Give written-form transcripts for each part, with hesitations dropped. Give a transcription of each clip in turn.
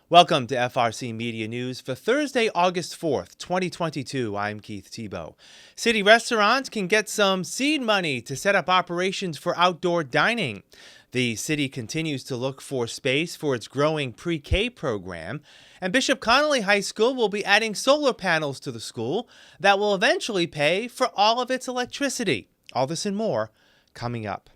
Welcome to FRCmedia News for Thursday, August 4th, 2022. I'm Keith Tebow. City restaurants can get some seed money to set up operations for outdoor dining. The city continues to look for space for its growing pre-K program, and Bishop Connolly High School will be adding solar panels to the school that will eventually pay for all of its electricity. All this and more coming up.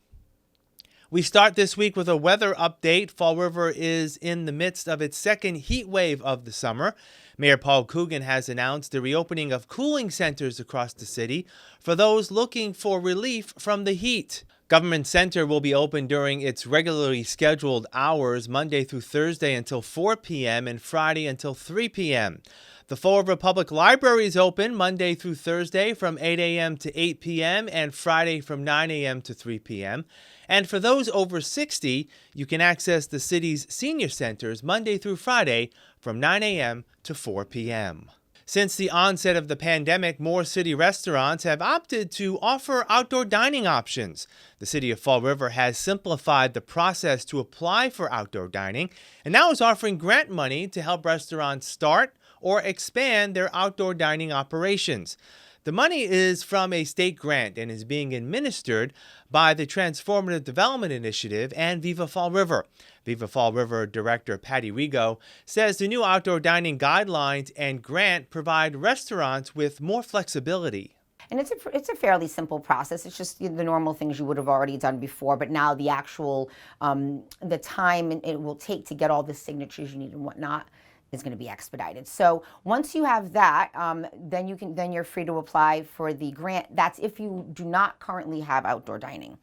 We start this week with a weather update. Fall River is in the midst of its second heat wave of the summer. Mayor Paul Coogan has announced the reopening of cooling centers across the city for those looking for relief from the heat. Government Center will be open during its regularly scheduled hours, Monday through Thursday until 4 p.m. and Friday until 3 p.m. The Fall River Public Library is open Monday through Thursday from 8 a.m. to 8 p.m. and Friday from 9 a.m. to 3 p.m. And for those over 60, you can access the city's senior centers Monday through Friday from 9 a.m. to 4 p.m. Since the onset of the pandemic, more city restaurants have opted to offer outdoor dining options. The city of Fall River has simplified the process to apply for outdoor dining and now is offering grant money to help restaurants start or expand their outdoor dining operations. The money is from a state grant and is being administered by the Transformative Development Initiative and Viva Fall River. Viva Fall River Director Patty Rigo says the new outdoor dining guidelines and grant provide restaurants with more flexibility. And it's a fairly simple process. It's just the normal things you would have already done before, but now the actual, the time it will take to get all the signatures you need and whatnot is going to be expedited. So once you have that, then you're free to apply for the grant. That's if you do not currently have outdoor dining.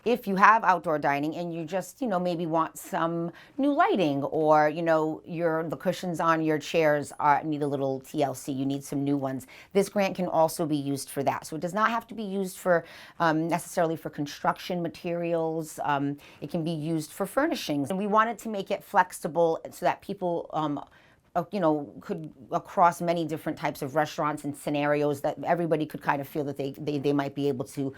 If you have outdoor dining and you just, maybe want some new lighting, or, the cushions on your chairs need a little TLC, you need some new ones, this grant can also be used for that. So it does not have to be used for necessarily for construction materials. It can be used for furnishings. And we wanted to make it flexible so that people could, across many different types of restaurants and scenarios, that everybody could kind of feel that they might be able to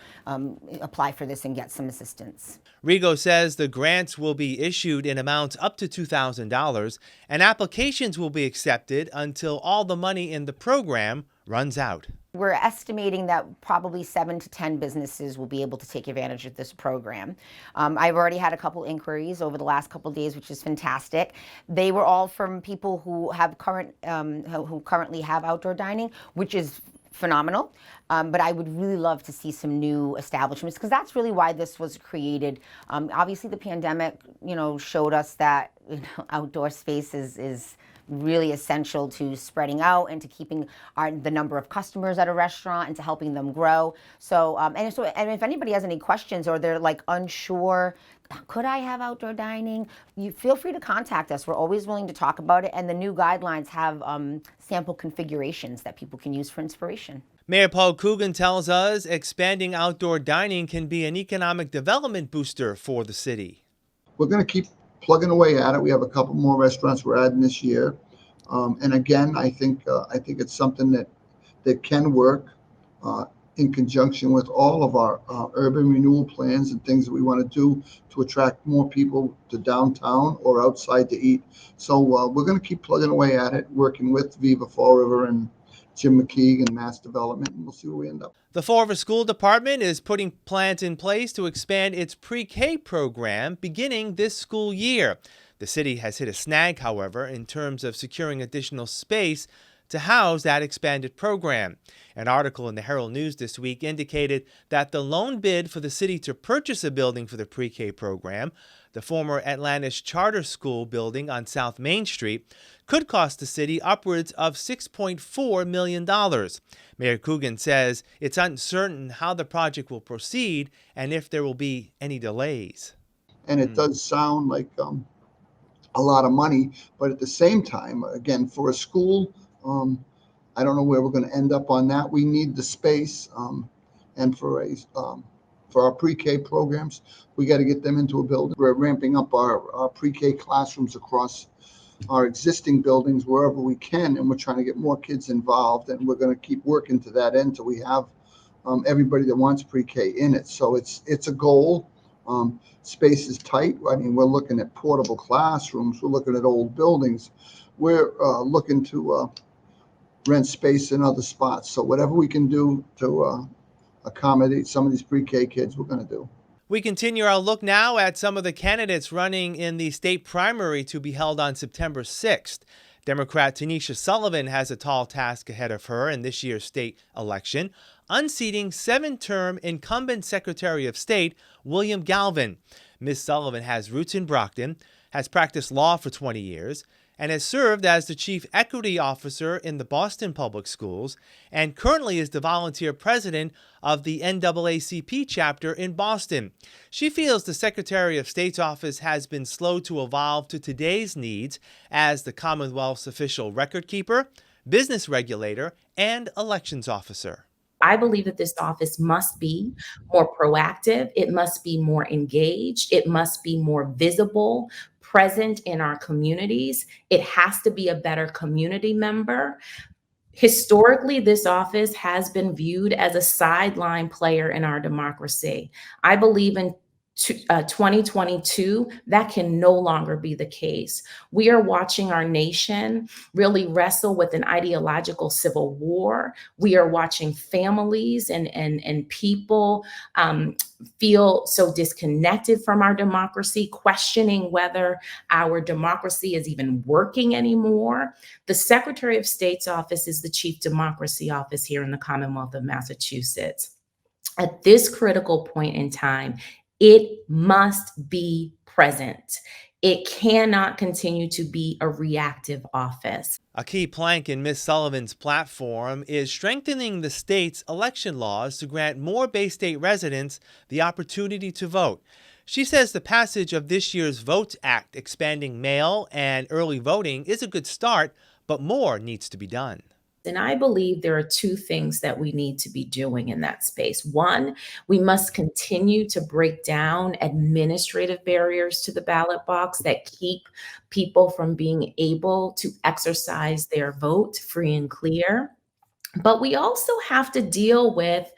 apply for this and get some assistance. Rigo says the grants will be issued in amounts up to $2,000, and applications will be accepted until all the money in the program runs out. We're estimating that probably 7 to 10 businesses will be able to take advantage of this program. I've already had a couple inquiries over the last couple of days, which is fantastic. They were all from people who have who currently have outdoor dining, which is phenomenal. But I would really love to see some new establishments, because that's really why this was created. Obviously, the pandemic, showed us that outdoor space is really essential to spreading out and to keeping the number of customers at a restaurant and to helping them grow. So, and if anybody has any questions or they're unsure, could I have outdoor dining? You feel free to contact us. We're always willing to talk about it. And the new guidelines have sample configurations that people can use for inspiration. Mayor Paul Coogan tells us expanding outdoor dining can be an economic development booster for the city. We're going to keep plugging away at it. We have a couple more restaurants we're adding this year. And again, I think it's something that can work in conjunction with all of our urban renewal plans and things that we want to do to attract more people to downtown or outside to eat. So we're going to keep plugging away at it, working with Viva Fall River and Jim McKeague and Mass Development, and we'll see where we end up. The Fall River School Department is putting plans in place to expand its pre-K program beginning this school year. The city has hit a snag, however, in terms of securing additional space to house that expanded program. An article in the Herald News this week indicated that the loan bid for the city to purchase a building for the pre-K program, the former Atlantis Charter School building on South Main Street, could cost the city upwards of $6.4 million. Mayor Coogan says it's uncertain how the project will proceed and if there will be any delays. And it does sound like a lot of money, but at the same time, again, for a school, I don't know where we're going to end up on that. We need the space, and for our pre-K programs, we got to get them into a building. We're ramping up our pre-K classrooms across our existing buildings wherever we can, and we're trying to get more kids involved, and we're going to keep working to that end till we have everybody that wants pre-K in it. So it's a goal. Space is tight. I mean, we're looking at portable classrooms. We're looking at old buildings. We're looking to rent space in other spots. So whatever we can do to accommodate some of these pre-K kids, we're going to do. We continue our look now at some of the candidates running in the state primary to be held on September 6th. Democrat Tanisha Sullivan has a tall task ahead of her in this year's state election, unseating seven-term incumbent Secretary of State William Galvin. Ms. Sullivan has roots in Brockton, has practiced law for 20 years, and has served as the Chief Equity Officer in the Boston Public Schools, and currently is the volunteer president of the NAACP chapter in Boston. She feels the Secretary of State's office has been slow to evolve to today's needs as the Commonwealth's official record keeper, business regulator, and elections officer. I believe that this office must be more proactive. It must be more engaged. It must be more visible, present in our communities. It has to be a better community member. Historically, this office has been viewed as a sideline player in our democracy. I believe in 2022, that can no longer be the case. We are watching our nation really wrestle with an ideological civil war. We are watching families and people feel so disconnected from our democracy, questioning whether our democracy is even working anymore. The Secretary of State's office is the chief democracy office here in the Commonwealth of Massachusetts. At this critical point in time, it must be present. It cannot continue to be a reactive office. A key plank in Ms. Sullivan's platform is strengthening the state's election laws to grant more Bay State residents the opportunity to vote. She says the passage of this year's Votes Act expanding mail and early voting is a good start, but more needs to be done. And I believe there are two things that we need to be doing in that space. One, we must continue to break down administrative barriers to the ballot box that keep people from being able to exercise their vote free and clear. But we also have to deal with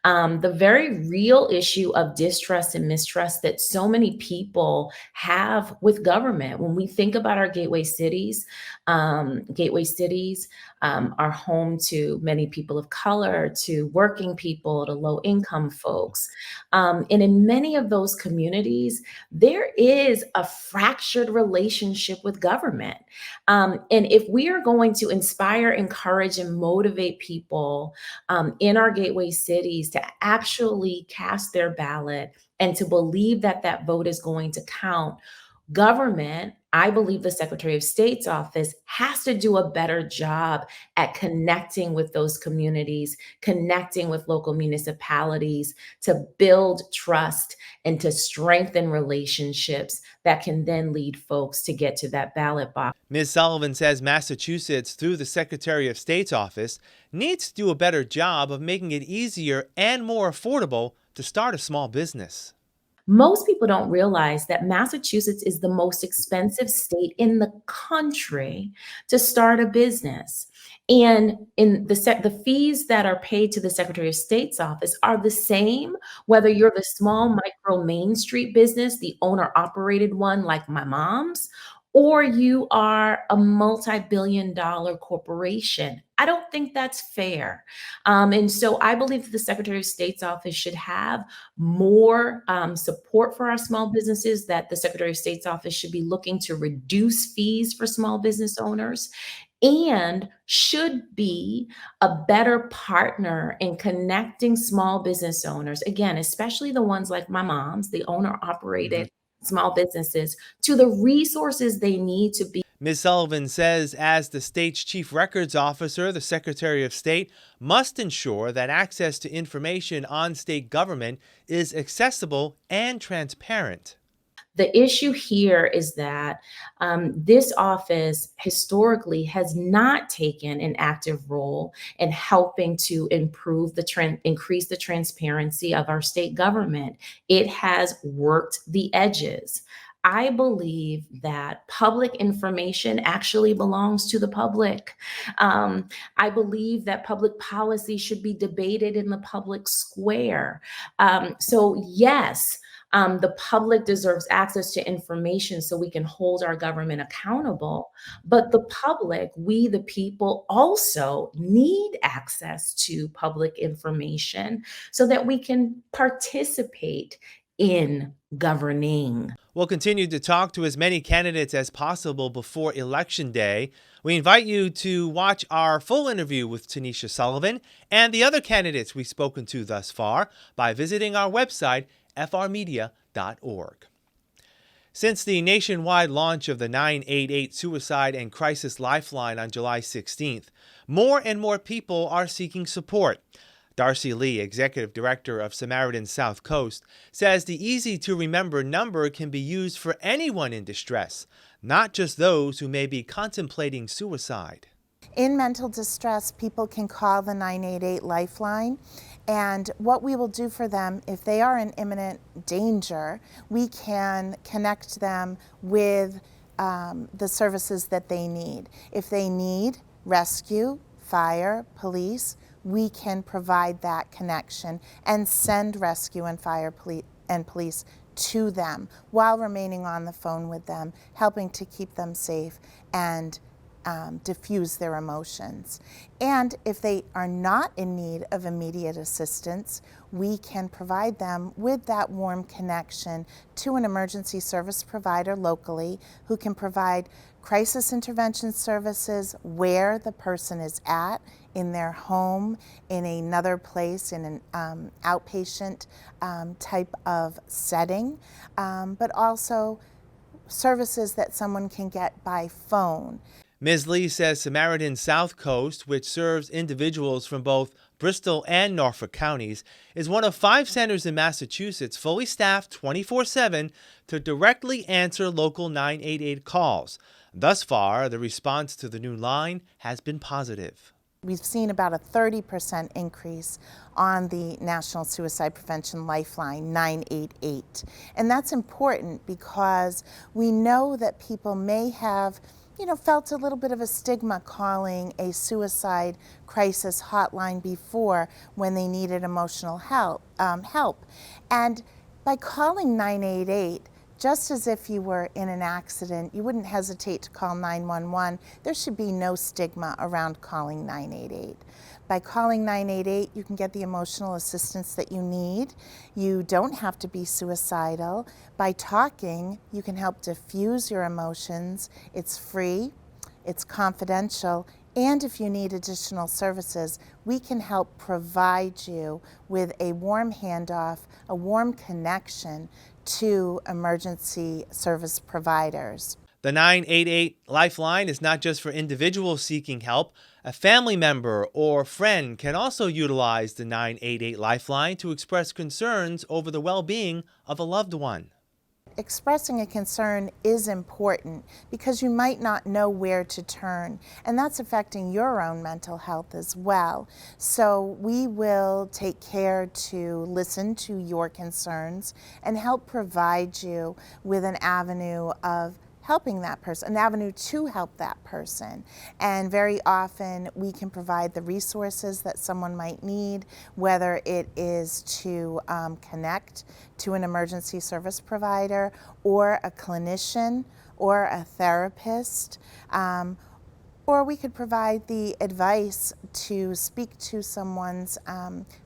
the very real issue of distrust and mistrust that so many people have with government. When we think about our gateway cities are home to many people of color, to working people, to low income folks. And in many of those communities, there is a fractured relationship with government. And if we are going to inspire, encourage, and motivate people in our gateway cities to actually cast their ballot and to believe that that vote is going to count, government, I believe the Secretary of State's office has to do a better job at connecting with those communities, connecting with local municipalities to build trust and to strengthen relationships that can then lead folks to get to that ballot box. Ms. Sullivan says Massachusetts, through the Secretary of State's office, needs to do a better job of making it easier and more affordable to start a small business. Most people don't realize that Massachusetts is the most expensive state in the country to start a business. And in the fees that are paid to the Secretary of State's office are the same, whether you're the small micro Main Street business, the owner-operated one like my mom's, or you are a multi-billion-dollar corporation. I don't think that's fair. And so I believe that the Secretary of State's office should have more support for our small businesses, that the Secretary of State's office should be looking to reduce fees for small business owners, and should be a better partner in connecting small business owners, again, especially the ones like my mom's, the owner-operated small businesses, to the resources they need to be. Ms. Sullivan says as the state's chief records officer, the Secretary of State must ensure that access to information on state government is accessible and transparent. The issue here is that this office historically has not taken an active role in helping to improve increase the transparency of our state government. It has worked the edges. I believe that public information actually belongs to the public. I believe that public policy should be debated in the public square. So yes, The public deserves access to information so we can hold our government accountable. But the public, we the people, also need access to public information so that we can participate in governing. We'll continue to talk to as many candidates as possible before Election Day. We invite you to watch our full interview with Tanisha Sullivan and the other candidates we've spoken to thus far by visiting our website, FRMedia.org. Since the nationwide launch of the 988 Suicide and Crisis Lifeline on July 16th, more and more people are seeking support. Darcy Lee, Executive Director of Samaritan South Coast, says the easy-to-remember number can be used for anyone in distress, not just those who may be contemplating suicide. In mental distress, people can call the 988 Lifeline, and what we will do for them, if they are in imminent danger, we can connect them with the services that they need. If they need rescue, fire, police, we can provide that connection and send rescue and fire and police to them while remaining on the phone with them, helping to keep them safe and diffuse their emotions. And if they are not in need of immediate assistance, we can provide them with that warm connection to an emergency service provider locally who can provide crisis intervention services where the person is at, in their home, in another place, in an outpatient type of setting, but also services that someone can get by phone. Ms. Lee says Samaritan South Coast, which serves individuals from both Bristol and Norfolk counties, is one of 5 centers in Massachusetts fully staffed 24/7 to directly answer local 988 calls. Thus far, the response to the new line has been positive. We've seen about a 30% increase on the National Suicide Prevention Lifeline 988. And that's important because we know that people may have felt a little bit of a stigma calling a suicide crisis hotline before when they needed emotional help. And by calling 988, just as if you were in an accident, you wouldn't hesitate to call 911. There should be no stigma around calling 988. By calling 988, you can get the emotional assistance that you need. You don't have to be suicidal. By talking, you can help diffuse your emotions. It's free, it's confidential, and if you need additional services, we can help provide you with a warm handoff, a warm connection to emergency service providers. The 988 Lifeline is not just for individuals seeking help. A family member or friend can also utilize the 988 Lifeline to express concerns over the well-being of a loved one. Expressing a concern is important because you might not know where to turn, and that's affecting your own mental health as well. So we will take care to listen to your concerns and help provide you with an avenue of helping that person, an avenue to help that person. And very often we can provide the resources that someone might need, whether it is to connect to an emergency service provider or a clinician or a therapist, or we could provide the advice to speak to someone's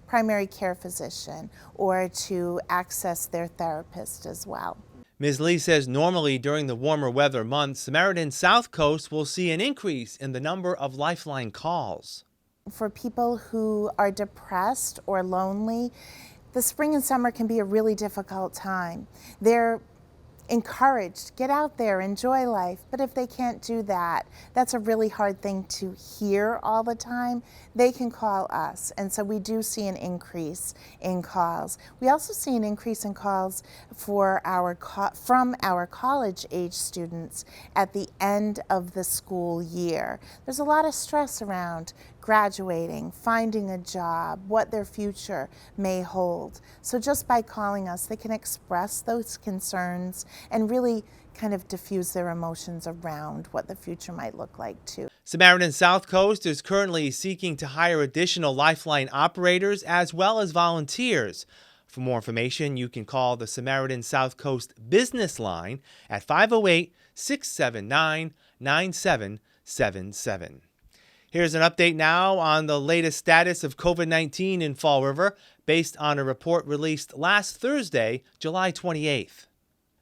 primary care physician or to access their therapist as well. Ms. Lee says normally during the warmer weather months, Samaritan South Coast will see an increase in the number of Lifeline calls. For people who are depressed or lonely, the spring and summer can be a really difficult time. They're encouraged, get out there, enjoy life, but if they can't do that, that's a really hard thing to hear all the time. They can call us, and so we do see an increase in calls. We also see an increase in calls for from our college-age students at the end of the school year. There's a lot of stress around graduating, finding a job, what their future may hold. So just by calling us, they can express those concerns and really kind of diffuse their emotions around what the future might look like too. Samaritan South Coast is currently seeking to hire additional Lifeline operators as well as volunteers. For more information, you can call the Samaritan South Coast Business Line at 508-679-9777. Here's an update now on the latest status of COVID-19 in Fall River based on a report released last Thursday, July 28th.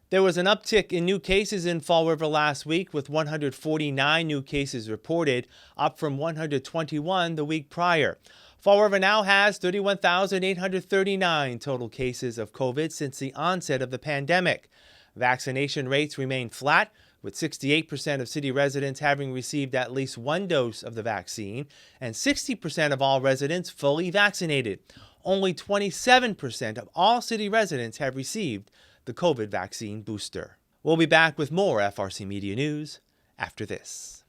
There was an uptick in new cases in Fall River last week with 149 new cases reported, up from 121 the week prior. Fall River now has 31,839 total cases of COVID since the onset of the pandemic. Vaccination rates remain flat, with 68% of city residents having received at least one dose of the vaccine and 60% of all residents fully vaccinated. Only 27% of all city residents have received the COVID vaccine booster. We'll be back with more FRC Media News after this.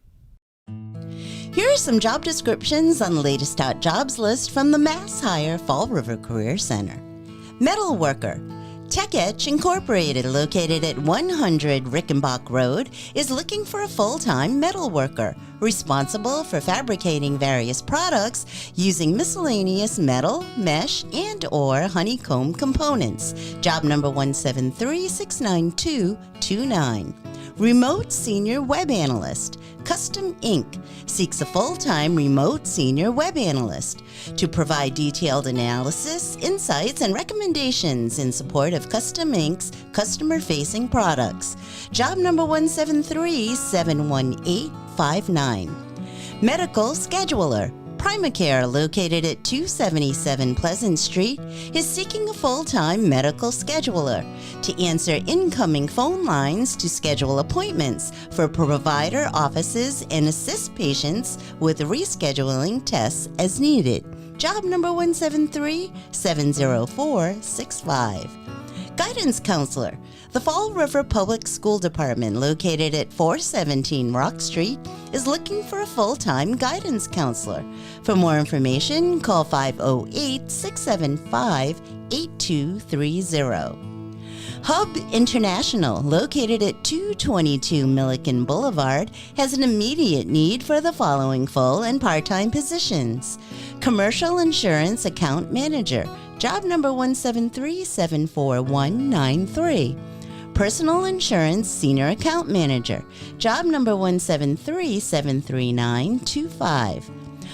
Here are some job descriptions on the latest hot jobs list from the MassHire Fall River Career Center. Metal worker. Tech Etch Incorporated, located at 100 Rickenbach Road, is looking for a full-time metal worker responsible for fabricating various products using miscellaneous metal, mesh, and/or honeycomb components. Job number 173-69229. Remote Senior Web Analyst. Custom Inc. seeks a full-time remote senior web analyst to provide detailed analysis, insights, and recommendations in support of Custom Inc.'s customer-facing products. Job number 173-71859. Medical Scheduler. Primacare, located at 277 Pleasant Street, is seeking a full-time medical scheduler to answer incoming phone lines to schedule appointments for provider offices and assist patients with rescheduling tests as needed. Job number 173-70465. Guidance Counselor. The Fall River Public School Department, located at 417 Rock Street, is looking for a full-time guidance counselor. For more information, call 508-675-8230. Hub International, located at 222 Milliken Boulevard, has an immediate need for the following full and part-time positions. Commercial Insurance Account Manager. Job number 173-74193. Personal Insurance Senior Account Manager. Job number 173-73925.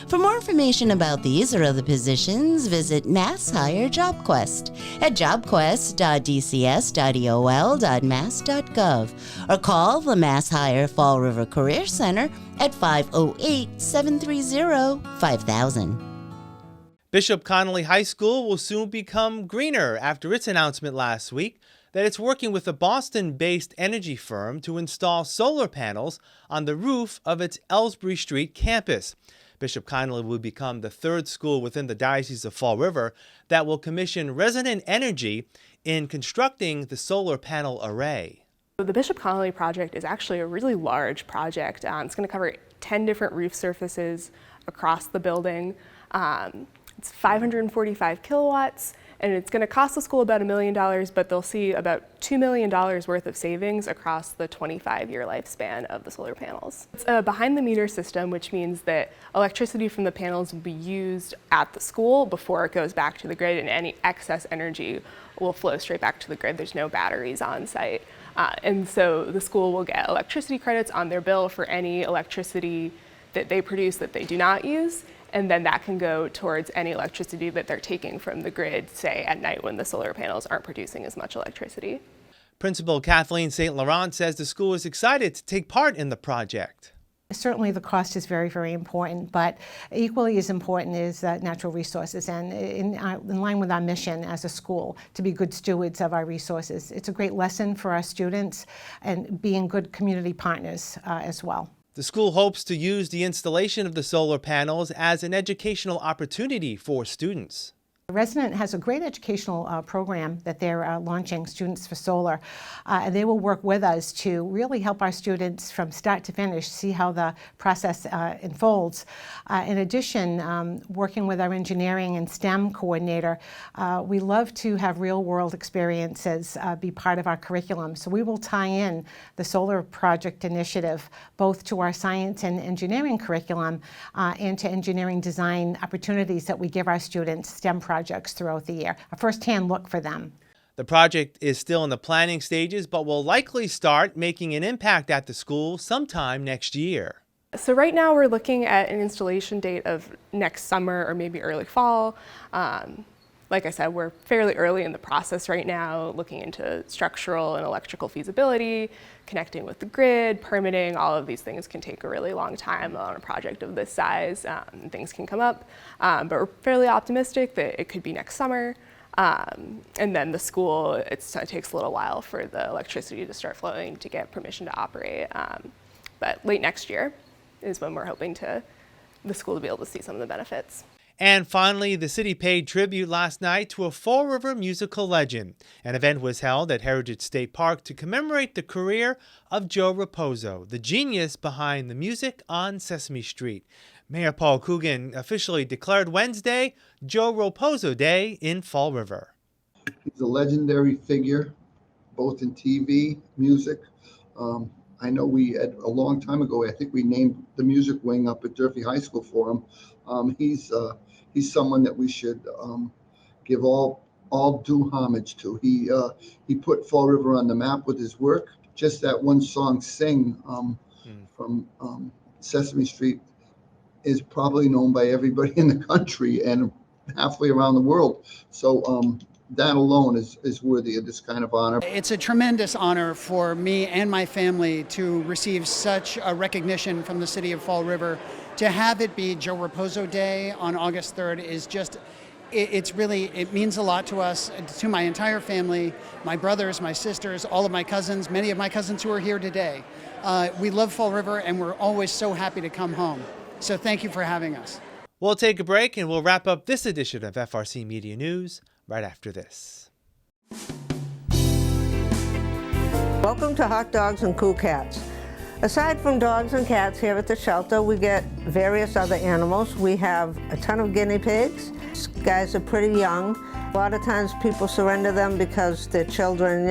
For more information about these or other positions, visit MassHire JobQuest at jobquest.dcs.eol.mass.gov or call the MassHire Fall River Career Center at 508-730-5000. Bishop Connolly High School will soon become greener after its announcement last week that it's working with a Boston-based energy firm to install solar panels on the roof of its Elsbree Street campus. Bishop Connolly will become the third school within the Diocese of Fall River that will commission Resident Energy in constructing the solar panel array. The Bishop Connolly project is actually a really large project. It's going to cover 10 different roof surfaces across the building. It's 545 kilowatts, and it's going to cost the school about $1 million, but they'll see about $2 million worth of savings across the 25-year lifespan of the solar panels. It's a behind-the-meter system, which means that electricity from the panels will be used at the school before it goes back to the grid, and any excess energy will flow straight back to the grid. There's no batteries on site. And so the school will get electricity credits on their bill for any electricity that they produce that they do not use. And then that can go towards any electricity that they're taking from the grid, say at night when the solar panels aren't producing as much electricity. Principal Kathleen St. Laurent says the school is excited to take part in the project. Certainly the cost is very, very important, but equally as important is natural resources, and in line with our mission as a school to be good stewards of our resources. It's a great lesson for our students and being good community partners as well. The school hopes to use the installation of the solar panels as an educational opportunity for students. The Resident has a great educational program that they're launching, Students for Solar. And they will work with us to really help our students from start to finish see how the process unfolds. In addition, working with our engineering and STEM coordinator, we love to have real-world experiences be part of our curriculum. So we will tie in the solar project initiative both to our science and engineering curriculum and to engineering design opportunities that we give our students, STEM projects projects throughout the year, a first-hand look for them. The project is still in the planning stages, but will likely start making an impact at the school sometime next year. So right now we're looking at an installation date of next summer or maybe early fall. Like I said, we're fairly early in the process right now, looking into structural and electrical feasibility, connecting with the grid, permitting. All of these things can take a really long time on a project of this size. Things can come up, but we're fairly optimistic that it could be next summer. And then the school, it takes a little while for the electricity to start flowing to get permission to operate. But late next year is when we're hoping the school to be able to see some of the benefits. And finally, the city paid tribute last night to a Fall River musical legend. An event was held at Heritage State Park to commemorate the career of Joe Raposo, the genius behind the music on Sesame Street. Mayor Paul Coogan officially declared Wednesday Joe Raposo Day in Fall River. He's a legendary figure, both in TV, music. I know we had a long time ago, I think we named the music wing up at Durfee High School for him. He's someone that we should give all due homage to. He put Fall River on the map with his work. Just that one song, "Sing," from Sesame Street, is probably known by everybody in the country and halfway around the world. So that alone is worthy of this kind of honor. It's a tremendous honor for me and my family to receive such a recognition from the city of Fall River. To have it be Joe Raposo Day on August 3rd is just, it means a lot to us, to my entire family, my brothers, my sisters, all of my cousins, many of my cousins who are here today. We love Fall River and we're always so happy to come home. So thank you for having us. We'll take a break and we'll wrap up this edition of FRC Media News right after this. Welcome to Hot Dogs and Cool Cats. Aside from dogs and cats here at the shelter, we get various other animals. We have a ton of guinea pigs. These guys are pretty young. A lot of times people surrender them because their children,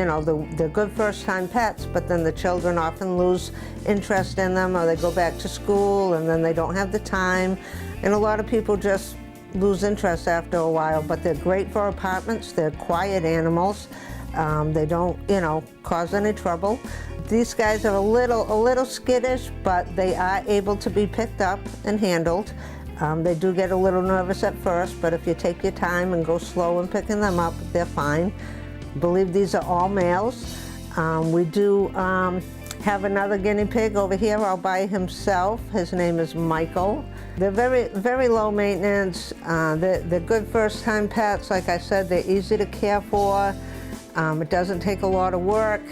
they're good first-time pets, but then the children often lose interest in them, or they go back to school and then they don't have the time. And a lot of people just lose interest after a while, but they're great for apartments. They're quiet animals. They don't, cause any trouble. These guys are a little skittish, but they are able to be picked up and handled. They do get a little nervous at first, but if you take your time and go slow in picking them up, they're fine. I believe these are all males. We do have another guinea pig over here all by himself. His name is Michael. They're very low maintenance. They're good first-time pets. Like I said, they're easy to care for. It doesn't take a lot of work.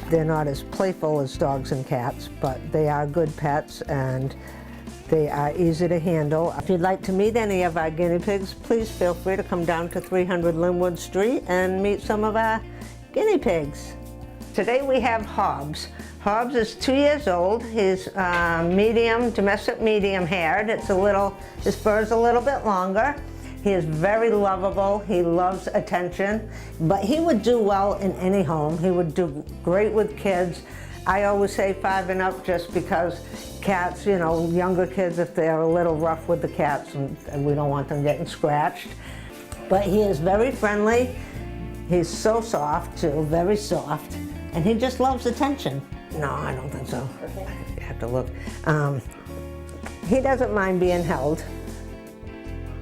They're not as playful as dogs and cats, but they are good pets and they are easy to handle. If you'd like to meet any of our guinea pigs, please feel free to come down to 300 Linwood Street and meet some of our guinea pigs. Today we have Hobbs. Hobbs is 2 years old. He's domestic medium haired. His fur's a little bit longer. He is very lovable. He loves attention, but he would do well in any home. He would do great with kids. I always say 5 and up just because cats, younger kids, if they're a little rough with the cats, and we don't want them getting scratched. But he is very friendly. He's so soft too, very soft, and he just loves attention. No, I don't think so. Okay. I have to look. He doesn't mind being held.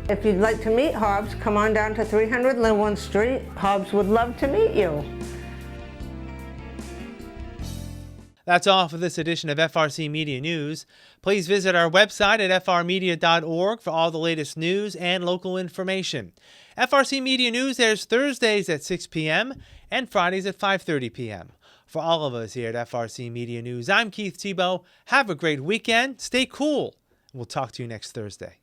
If you'd like to meet Hobbs, come on down to 300 Linwood Street. Hobbs would love to meet you. That's all for this edition of FRC Media News. Please visit our website at frmedia.org for all the latest news and local information. FRC Media News airs Thursdays at 6 p.m. and Fridays at 5:30 p.m. For all of us here at FRC Media News, I'm Keith Tebow. Have a great weekend. Stay cool. We'll talk to you next Thursday.